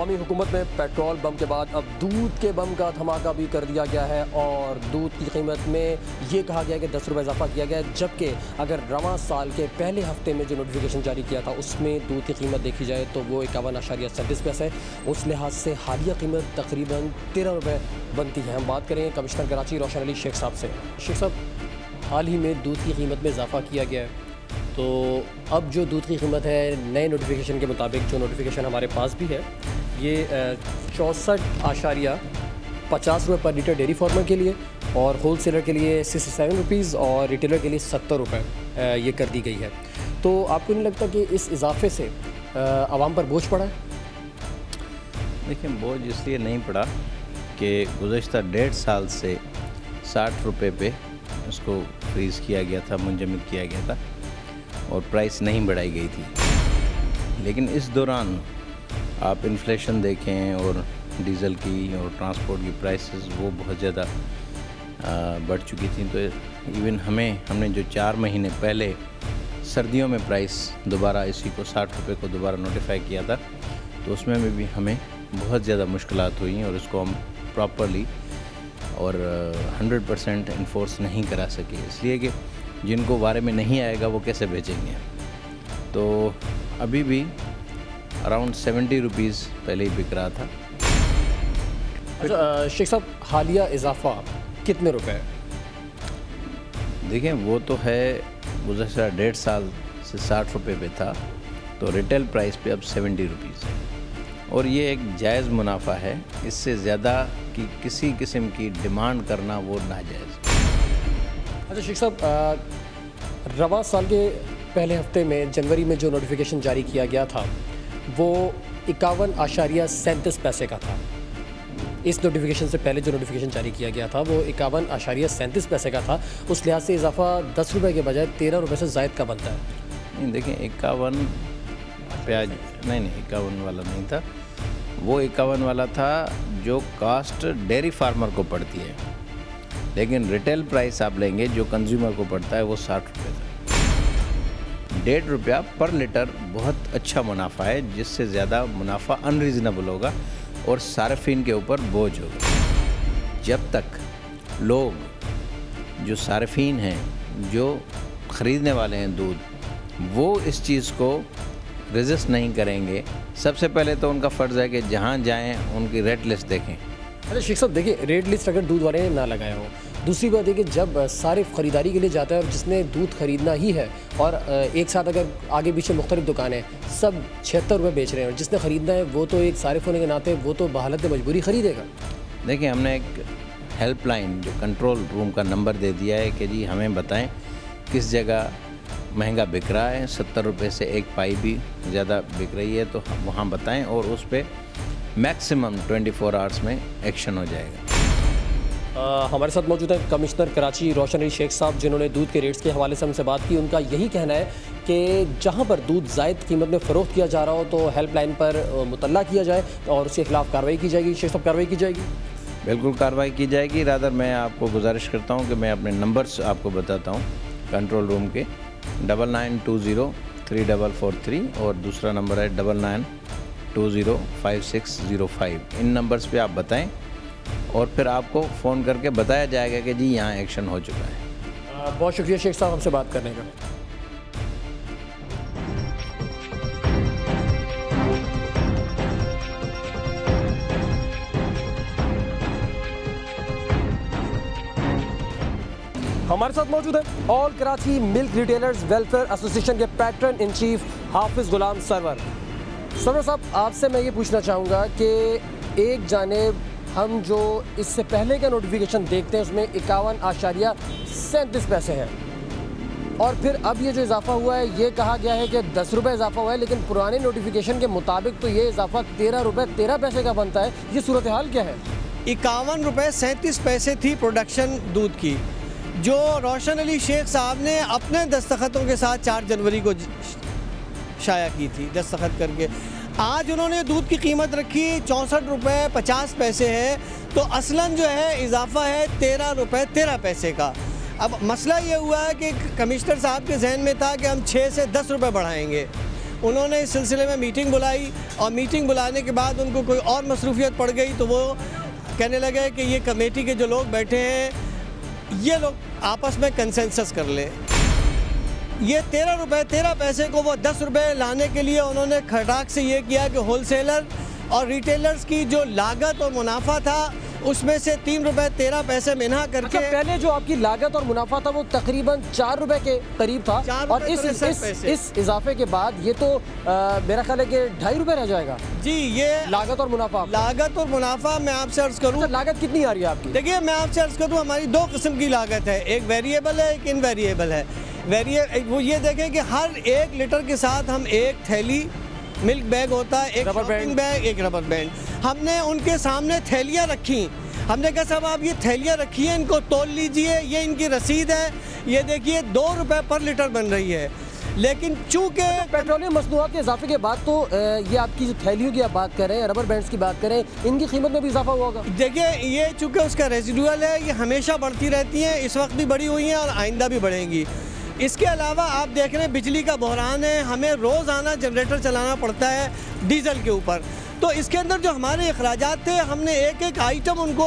कौमी हुकूमत में पेट्रोल बम के बाद अब दूध के बम का धमाका भी कर दिया गया है और दूध की कीमत में ये कहा गया है कि 10 रुपये इजाफा किया गया है, जबकि अगर रवां साल के पहले हफ्ते में जो नोटिफिकेशन जारी किया था उसमें दूध की कीमत देखी जाए तो वो 51.37 पैसे है। उस लिहाज से हालिया कीमत तकरीबन 13 रुपये बनती है। हम बात करें कमिश्नर कराची रोशन अली शेख साहब से। शेख साहब, हाल ही में दूध की कीमत में इजाफा किया गया है, तो अब जो दूध की कीमत है नए नोटिफिकेशन के मुताबिक, जो नोटिफिकेशन हमारे पास भी है, ये 64.50 रुपये पर लीटर डेयरी फार्मर के लिए और होल सेलर के लिए 67 रुपीज़ और रिटेलर के लिए 70 रुपये ये कर दी गई है। तो आपको नहीं लगता कि इस इजाफे से आवाम पर बोझ पड़ा है? देखिए, बोझ इसलिए नहीं पड़ा कि गुज़श्ता 1.5 साल से 60 रुपये पे उसको फ्रीज़ किया गया था, मुंजमद किया गया था और प्राइस नहीं बढ़ाई गई थी। लेकिन इस दौरान आप इन्फ्लेशन देखें और डीज़ल की और ट्रांसपोर्ट की प्राइसेस वो बहुत ज़्यादा बढ़ चुकी थी। तो इवन हमने जो 4 महीने पहले सर्दियों में प्राइस दोबारा इसी को 60 रुपये को दोबारा नोटिफाई किया था, तो उसमें भी हमें बहुत ज़्यादा मुश्किलात हुई और इसको हम प्रॉपरली और 100% इन्फोर्स नहीं करा सके, इसलिए कि जिनको बारे में नहीं आएगा वो कैसे बेचेंगे। तो अभी भी अराउंड 70 रुपीज़ पहले ही बिक रहा था। अच्छा शेख साहब, हालिया इजाफा कितने रुपए है? देखें, वो तो है गुज़श्ता 1.5 साल से 60 रुपये पे था, तो रिटेल प्राइस पे अब 70 रुपीज़ है और ये एक जायज़ मुनाफा है। इससे ज़्यादा कि किसी किस्म की डिमांड करना वो नाजायज़। अच्छा शेख साहब, रवां साल के पहले हफ्ते में जनवरी में जो नोटिफिकेशन जारी किया गया था वो 51.37 पैसे का था। इस नोटिफिकेशन से पहले जो नोटिफिकेशन जारी किया गया था वो 51.37 पैसे का था। उस लिहाज से इजाफा 10 रुपये के बजाय 13 रुपये से ज़ायद का बनता है। नहीं, देखें, 51 प्याज नहीं 51 वाला नहीं था, वो 51 वाला था जो कास्ट डेयरी फार्मर को पड़ती है, लेकिन रिटेल प्राइस आप लेंगे जो कंज्यूमर को पड़ता है वो 60 रुपये था। 1.5 रुपया पर लीटर बहुत अच्छा मुनाफा है, जिससे ज़्यादा मुनाफा अनरीज़नेबल होगा और सार्फिन के ऊपर बोझ होगा। जब तक लोग जो सार्फिन हैं, जो ख़रीदने वाले हैं दूध, वो इस चीज़ को रेजिस्ट नहीं करेंगे, सबसे पहले तो उनका फ़र्ज़ है कि जहाँ जाएँ उनकी रेट लिस्ट देखें। अच्छा शेख साहब, देखिए, रेट लिस्ट अगर दूध वाले ने ना लगाया हो, दूसरी बात है कि जब सारिफ ख़रीदारी के लिए जाता है और जिसने दूध ख़रीदना ही है और एक साथ अगर आगे पीछे मुख्तलिफ दुकानें सब 76 रुपये बेच रहे हैं और जिसने ख़रीदना है वो तो एक सारिफ होने के नाते वो तो बहालत मजबूरी ख़रीदेगा। देखिए, हमने एक हेल्पलाइन जो कंट्रोल रूम का नंबर दे दिया है कि जी हमें बताएं किस जगह महंगा बिक रहा है, 70 रुपये से एक पाई भी ज़्यादा बिक रही है, तो वहाँ बताएं और उस पर मैक्सिमम 24 आवर्स में एक्शन हो जाएगा। हमारे साथ मौजूद है कमिश्नर कराची रोशन अली शेख साहब, जिन्होंने दूध के रेट्स के हवाले से हमसे बात की। उनका यही कहना है कि जहां पर दूध ज़ायद कीमत में फ़रोख्त किया जा रहा हो तो हेल्पलाइन पर मुतल्ला किया जाए और उसके खिलाफ कार्रवाई की जाएगी। शेख साहब, कार्रवाई की जाएगी? बिल्कुल कार्रवाई की जाएगी। रादर मैं आपको गुजारिश करता हूँ कि मैं अपने नंबर्स आपको बताता हूँ कंट्रोल रूम के, 99203443 और दूसरा नंबर है 99205605। इन नंबर्स पे आप बताएं और फिर आपको फ़ोन करके बताया जाएगा कि जी यहाँ एक्शन हो चुका है। बहुत शुक्रिया शेख साहब हमसे बात करने का। हमारे साथ मौजूद है all Karachi milk retailers welfare association के पैट्रन इन चीफ हाफिज़ गुलाम सरवर साहब, आपसे मैं ये पूछना चाहूँगा कि एक जानिब हम जो इससे पहले का नोटिफिकेशन देखते हैं उसमें 51.37 पैसे हैं और फिर अब ये जो इजाफा हुआ है ये कहा गया है कि 10 रुपये इजाफा हुआ है, लेकिन पुराने नोटिफिकेशन के मुताबिक तो ये इजाफा 13 रुपये 13 पैसे का बनता है। ये सूरत हाल क्या है? 51 रुपये 37 पैसे थी प्रोडक्शन दूध की, जो रोशन अली शेख साहब ने अपने दस्तखतों के साथ 4 जनवरी को शाया की थी, दस्तखत करके। आज उन्होंने दूध की कीमत रखी 64 रुपये 50 पैसे है, तो असलन जो है इजाफा है 13 रुपये 13 पैसे का। अब मसला ये हुआ है कि कमिश्नर साहब के जहन में था कि हम 6 से 10 रुपये बढ़ाएंगे, उन्होंने इस सिलसिले में मीटिंग बुलाई और मीटिंग बुलाने के बाद उनको कोई और मसरूफियत पड़ गई तो वो कहने लगे कि ये कमेटी के जो लोग बैठे हैं ये लोग आपस में कंसेंसस कर ले। ये 13 रुपये 13 पैसे को वो 10 रुपये लाने के लिए उन्होंने खटाक से ये किया कि होलसेलर और रिटेलर्स की जो लागत और मुनाफा था उसमें से 3 रुपये 13 पैसे मिना करके। अच्छा, पहले जो आपकी लागत और मुनाफा था वो तकरीबन 4 रुपए के करीब था और इस इजाफे के बाद ये तो मेरा ख्याल है कि 2.5 रुपये रह जाएगा। जी, ये लागत और मुनाफा मैं आपसे अर्ज करूँ। अच्छा, लागत कितनी आ रही है आपकी? देखिए, मैं आपसे अर्ज करूँ, हमारी 2 किस्म की लागत है, एक वेरिएबल है, एक इनवेरिएबल है। वो ये देखें कि हर 1 लीटर के साथ हम एक थैली मिल्क बैग होता है, एक शॉपिंग बैग, एक रबर बैंड। हमने उनके सामने थैलियाँ रखी, हमने कहा साहब आप ये थैलियाँ रखी हैं, इनको तोल लीजिए, ये इनकी रसीद है, ये देखिए 2 रुपये पर लीटर बन रही है। लेकिन चूँकि पेट्रोलियम मसनूआत के इजाफे के बाद तो ये आपकी जो थैलियों की आप बात करें, रबर बैंड्स की बात करें, इनकी कीमत में भी इजाफा हुआ होगा। देखिए, ये चूँकि उसका रेजिडुअल है, ये हमेशा बढ़ती रहती हैं, इस वक्त भी बढ़ी हुई हैं और आइंदा भी बढ़ेंगी। इसके अलावा आप देख रहे हैं बिजली का बहरान है, हमें रोज़ाना जनरेटर चलाना पड़ता है डीजल के ऊपर। तो इसके अंदर जो हमारे अखराजात थे, हमने एक आइटम उनको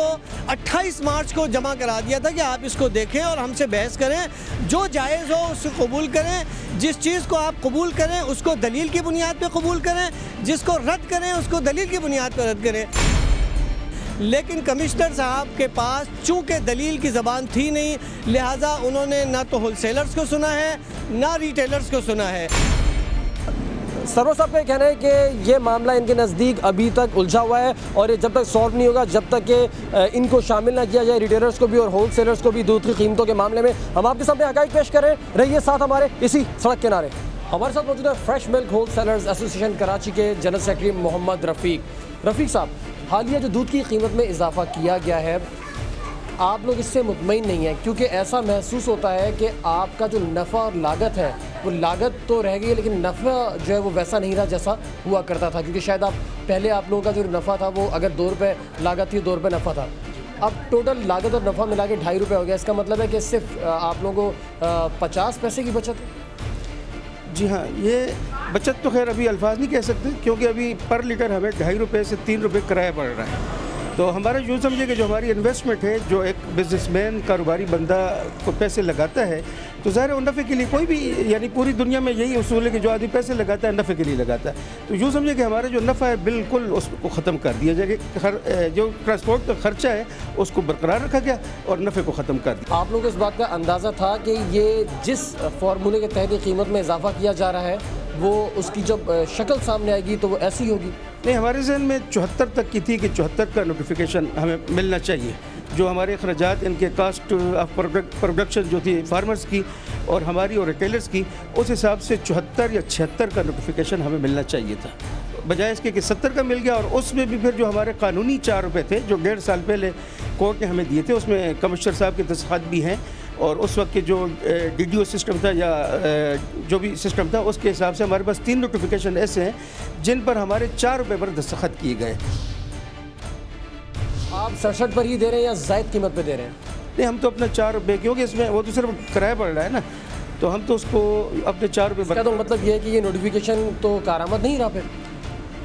28 मार्च को जमा करा दिया था कि आप इसको देखें और हमसे बहस करें, जो जायज़ हो उसको कबूल करें, जिस चीज़ को आप कबूल करें उसको दलील की बुनियाद पे कबूल करें, जिसको रद्द करें उसको दलील की बुनियाद पर रद्द करें। लेकिन कमिश्नर साहब के पास चूँकि दलील की ज़बान थी नहीं, लिहाजा उन्होंने ना तो होलसेलर्स को सुना है ना रिटेलर्स को सुना है। सरवर साहब का कहना है कि ये मामला इनके नज़दीक अभी तक उलझा हुआ है और ये जब तक सॉल्व नहीं होगा, जब तक कि इनको शामिल ना किया जाए, रिटेलर्स को भी और होलसेलर्स को भी, दूध की कीमतों के मामले में। हम आपके सामने हक़ाइक़ पेश करें, रहिए साथ हमारे इसी सड़क किनारे। हमारे साथ मौजूद है fresh milk wholesalers association Karachi के जनरल सेक्रेटरी मोहम्मद रफ़ीक साहब। हालिया जो दूध की कीमत में इजाफा किया गया है, आप लोग इससे मुतमईन नहीं हैं, क्योंकि ऐसा महसूस होता है कि आपका जो नफ़ा और लागत है वो लागत तो रह गई है लेकिन नफ़ा जो है वो वैसा नहीं रहा जैसा हुआ करता था। क्योंकि शायद पहले आप लोगों का जो नफ़ा था वो अगर 2 रुपये लागत थी, 2 रुपये नफ़ा था, अब टोटल लागत और नफ़ा मिला के 2.5 रुपये हो गया। इसका मतलब है कि सिर्फ आप लोगों को 50 पैसे की बचत है। जी हाँ, ये बचत तो खैर अभी अल्फाज नहीं कह सकते, क्योंकि अभी पर लीटर हमें 2.5 रुपये से 3 रुपये किराया पड़ रहा है। तो हमारा यूँ समझे कि जो हमारी इन्वेस्टमेंट है, जो एक बिजनेसमैन कारोबारी बंदा को पैसे लगाता है, तो ज़ाहिर है नफ़े के लिए, कोई भी यानी पूरी दुनिया में यही उसूल है कि जो आदमी पैसे लगाता है नफ़े के लिए लगाता है। तो यूँ समझे कि हमारा जो नफ़ा है बिल्कुल उसको ख़त्म कर दिया जाएगा। जो ट्रांसपोर्ट का ख़र्चा है उसको बरकरार रखा गया और नफ़े को ख़त्म कर दिया। आप लोगों को इस बात का अंदाज़ा था कि ये जिस फार्मूले के तहत कीमत में इजाफा किया जा रहा है वो उसकी जब शक्ल सामने आएगी तो वो ऐसी होगी? नहीं, हमारे जहन में 74 तक की थी कि 74 का नोटिफिकेशन हमें मिलना चाहिए। जो हमारे अखराजात, इनके कास्ट ऑफ प्रोडक्शन जो थी फार्मर्स की और हमारी और रिटेलर्स की, उस हिसाब से 74 या 76 का नोटिफिकेशन हमें मिलना चाहिए था, बजाय इसके कि 70 का मिल गया। और उसमें भी फिर जो हमारे कानूनी 4 रुपये थे जो 1.5 साल पहले कोर्ट ने हमें दिए थे, उसमें कमिश्नर साहब के दस्तखत भी हैं और उस वक्त के जो DDO सिस्टम था या जो भी सिस्टम था उसके हिसाब से हमारे पास 3 नोटिफिकेशन ऐसे हैं जिन पर हमारे 4 रुपये पर दस्तखत किए गए। आप 67 पर ही दे रहे हैं या ज़ायद कीमत पे दे रहे हैं? नहीं, हम तो अपना 4 रुपये, क्योंकि इसमें वो तो सिर्फ किराया पड़ रहा है ना, तो हम तो उसको अपने 4 रुपये। तो मतलब ये है कि ये नोटिफिकेशन तो कारआमद नहीं रहा फिर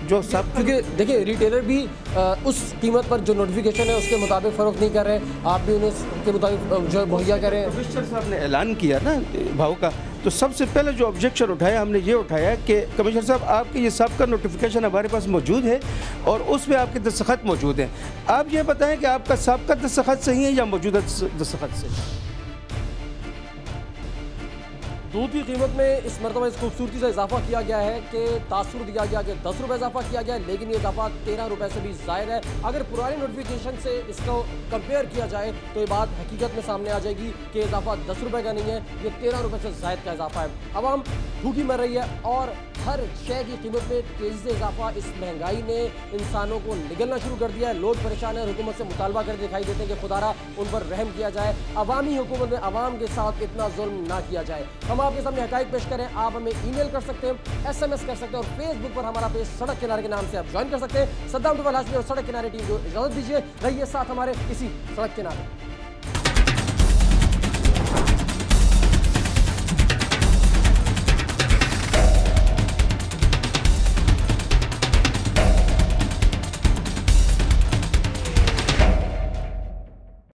जो सब, क्योंकि देखिए रिटेलर भी उस कीमत पर जो नोटिफिकेशन है उसके मुताबिक फ़रोख्त नहीं कर रहे, आप भी उन्हें उसके मुताबिक जो मुहैया करें। कमिश्नर साहब ने ऐलान किया ना भाव का, तो सबसे पहले जो ऑब्जेक्शन उठाया हमने ये उठाया कि कमिश्नर साहब आपके ये सबका नोटिफिकेशन हमारे पास मौजूद है और उसमें आपके दस्तखत मौजूद हैं, आप ये बताएं कि आपका सबका दस्तखत सही है या मौजूदा दस्तखत से। दूध की कीमत में इस मरतबा इस खूबसूरती से इजाफा किया गया है कि तासुर दिया गया कि 10 रुपये इजाफा किया गया है, लेकिन ये इजाफा 13 रुपये से भी ज़ायद है। अगर पुराने नोटिफिकेशन से इसको कंपेयर किया जाए तो ये बात हकीकत में सामने आ जाएगी कि इजाफा 10 रुपये का नहीं है, ये 13 रुपये से ज़ायद का इजाफा है। आवाम भूखी मर रही है और हर शय की कीमत में तेज़ी से इजाफा, इस महंगाई ने इंसानों को निगलना शुरू कर दिया है। लोग परेशान हैं, हुकूमत से मुतालबा कर दिखाई देते हैं कि खुदारा उन पर रहम किया जाए, अवामी हुकूमत में अवाम के साथ इतना जुल्म ना किया जाए। हम आपके सामने हक़ाइक़ पेश करें, आप हमें ईमेल कर सकते हैं, SMS कर सकते हैं और फेसबुक पर हमारा पेज सड़क किनारे के नाम से आप ज्वाइन कर सकते हैं। सद्दाम टुफैल हाशमी और सड़क किनारे टीम को इजाज़त दीजिए, रहिए साथ हमारे इसी सड़क किनारे।